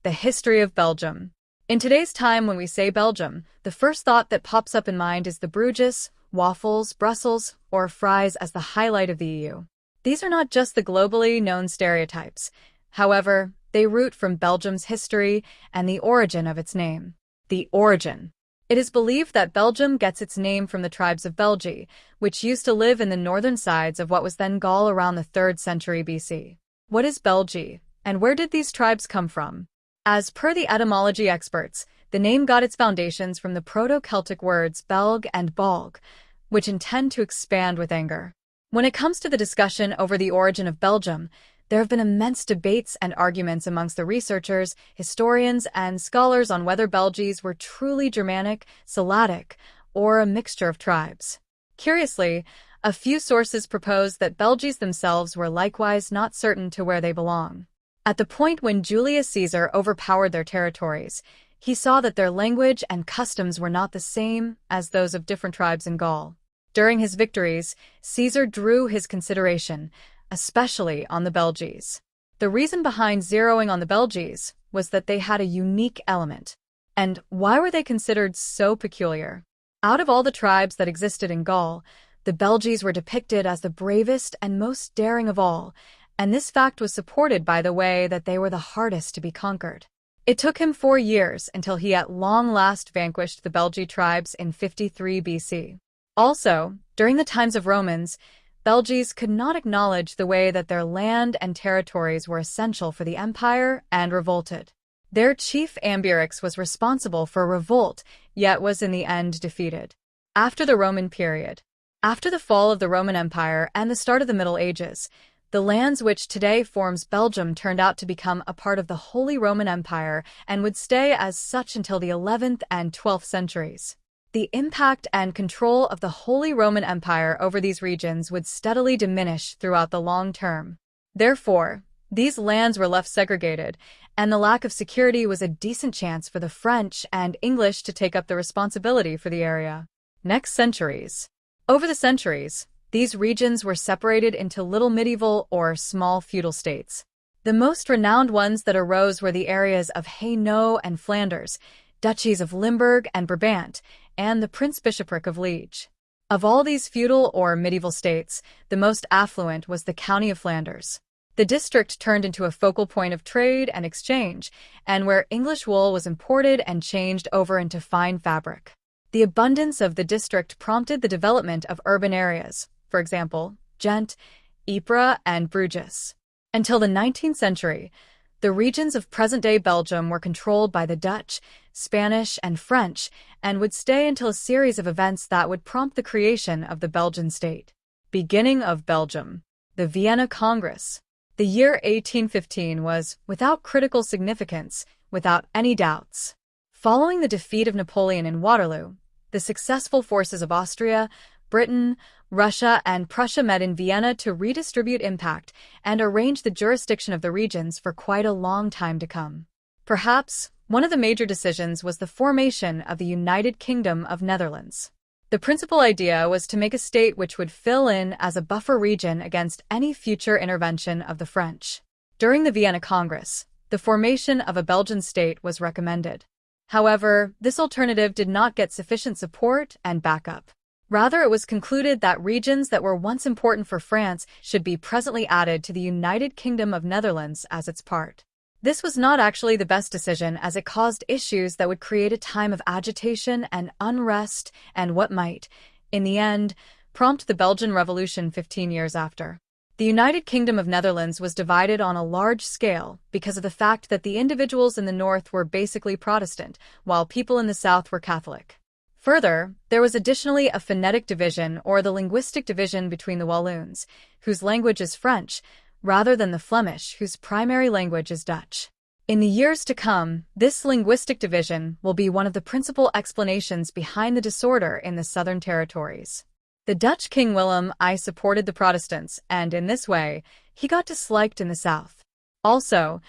the history of Belgium. In today's time, when we say Belgium, the first thought that pops up in mind is the bruges, waffles, Brussels, or fries as the highlight of the EU. These are not just the globally known stereotypes. However, they root from Belgium's history and the origin of its name. The origin. It is believed that Belgium gets its name from the tribes of Belgi, which used to live in the northern sides of what was then Gaul around the 3rd century BC. What is Belgi, and where did these tribes come from? As per the etymology experts, the name got its foundations from the Proto-Celtic words Belg and Balg, which intend to expand with anger. When it comes to the discussion over the origin of Belgium, there have been immense debates and arguments amongst the researchers, historians, and scholars on whether Belgies were truly Germanic, Slavic, or a mixture of tribes. Curiously, a few sources propose that Belgies themselves were likewise not certain to where they belong. At the point when Julius Caesar overpowered their territories, he saw that their language and customs were not the same as those of different tribes in Gaul. During his victories, Caesar drew his consideration, especially on the Belgies. The reason behind zeroing on the Belgies was that they had a unique element. And why were they considered so peculiar? Out of all the tribes that existed in Gaul, the Belgies were depicted as the bravest and most daring of all, and this fact was supported by the way that they were the hardest to be conquered. It took him 4 years until he at long last vanquished the Belgi tribes in 53 BC. Also, during the times of Romans, Belgies could not acknowledge the way that their land and territories were essential for the empire and revolted. Their chief Ambiorix was responsible for a revolt, yet was in the end defeated. After the Roman period. After the fall of the Roman Empire and the start of the Middle Ages, the lands which today forms Belgium turned out to become a part of the Holy Roman Empire and would stay as such until the 11th and 12th centuries. The impact and control of the Holy Roman Empire over these regions would steadily diminish throughout the long term. Therefore, these lands were left segregated, and the lack of security was a decent chance for the French and English to take up the responsibility for the area. Next centuries. Over the centuries, these regions were separated into little medieval or small feudal states. The most renowned ones that arose were the areas of Hainaut and Flanders, duchies of Limburg and Brabant, and the Prince-Bishopric of Liege. Of all these feudal or medieval states, the most affluent was the County of Flanders. The district turned into a focal point of trade and exchange, and where English wool was imported and changed over into fine fabric. The abundance of the district prompted the development of urban areas, for example, Ghent, Ypres, and Bruges. Until the 19th century, the regions of present-day Belgium were controlled by the Dutch, Spanish, and French, and would stay until a series of events that would prompt the creation of the Belgian state. Beginning of Belgium. The Vienna Congress. The year 1815 was, without critical significance, without any doubts. Following the defeat of Napoleon in Waterloo, the successful forces of Austria, Britain, Russia, and Prussia met in Vienna to redistribute impact and arrange the jurisdiction of the regions for quite a long time to come. Perhaps one of the major decisions was the formation of the United Kingdom of Netherlands. The principal idea was to make a state which would fill in as a buffer region against any future intervention of the French. During the Vienna Congress, the formation of a Belgian state was recommended. However, this alternative did not get sufficient support and backup. Rather, it was concluded that regions that were once important for France should be presently added to the United Kingdom of Netherlands as its part. This was not actually the best decision, as it caused issues that would create a time of agitation and unrest and what might, in the end, prompt the Belgian Revolution 15 years after. The United Kingdom of Netherlands was divided on a large scale because of the fact that the individuals in the north were basically Protestant, while people in the south were Catholic. Further, there was additionally a phonetic division or the linguistic division between the Walloons, whose language is French, rather than the Flemish, whose primary language is Dutch. In the years to come, this linguistic division will be one of the principal explanations behind the disorder in the southern territories. The Dutch King Willem I supported the Protestants, and in this way, he got disliked in the south. Also,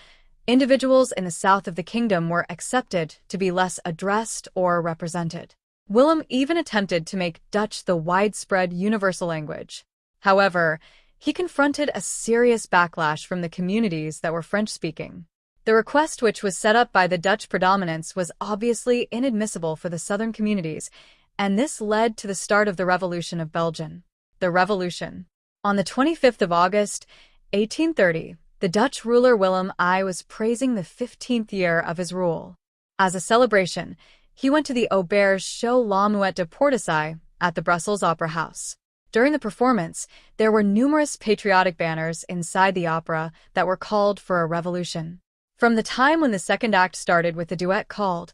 individuals in the south of the kingdom were accepted to be less addressed or represented. Willem even attempted to make Dutch the widespread universal language. However, he confronted a serious backlash from the communities that were French-speaking. The request, which was set up by the Dutch predominance, was obviously inadmissible for the southern communities, and this led to the start of the Revolution of Belgium. The Revolution. On the 25th of August, 1830, the Dutch ruler Willem I was praising the 15th year of his rule. As a celebration, he went to the Auberge Show La Muette de Portesay at the Brussels Opera House. During the performance, there were numerous patriotic banners inside the opera that were called for a revolution. From the time when the second act started with the duet called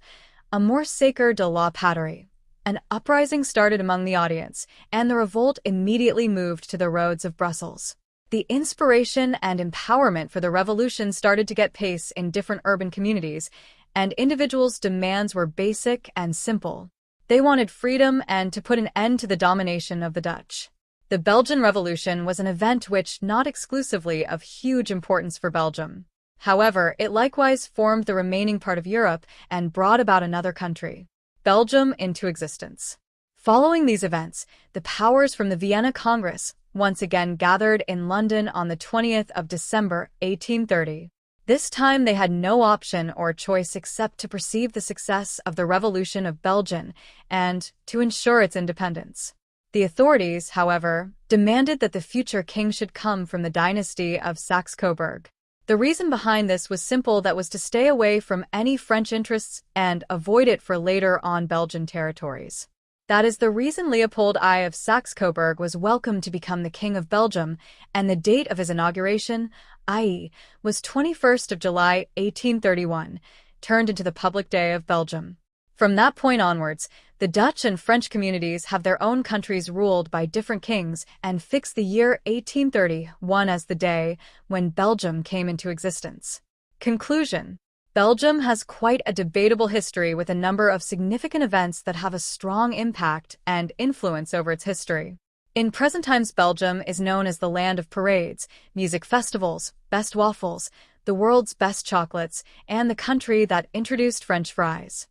Amour sacré de la patrie, an uprising started among the audience, and the revolt immediately moved to the roads of Brussels. The inspiration and empowerment for the revolution started to get pace in different urban communities, and individuals' demands were basic and simple. They wanted freedom and to put an end to the domination of the Dutch. The Belgian Revolution was an event which not exclusively of huge importance for Belgium. However, it likewise formed the remaining part of Europe and brought about another country, Belgium, into existence. Following these events, the powers from the Vienna Congress once again gathered in London on the 20th of December, 1830. This time they had no option or choice except to perceive the success of the Revolution of Belgium and to ensure its independence. The authorities, however, demanded that the future king should come from the dynasty of Saxe-Coburg. The reason behind this was simple: that was to stay away from any French interests and avoid it for later on Belgian territories. That is the reason Leopold I of Saxe-Coburg was welcomed to become the King of Belgium, and the date of his inauguration, i.e., was 21st of July, 1831, turned into the public day of Belgium. From that point onwards, the Dutch and French communities have their own countries ruled by different kings and fix the year 1831 as the day when Belgium came into existence. Conclusion. Belgium has quite a debatable history with a number of significant events that have a strong impact and influence over its history. In present times, Belgium is known as the land of parades, music festivals, best waffles, the world's best chocolates, and the country that introduced French fries.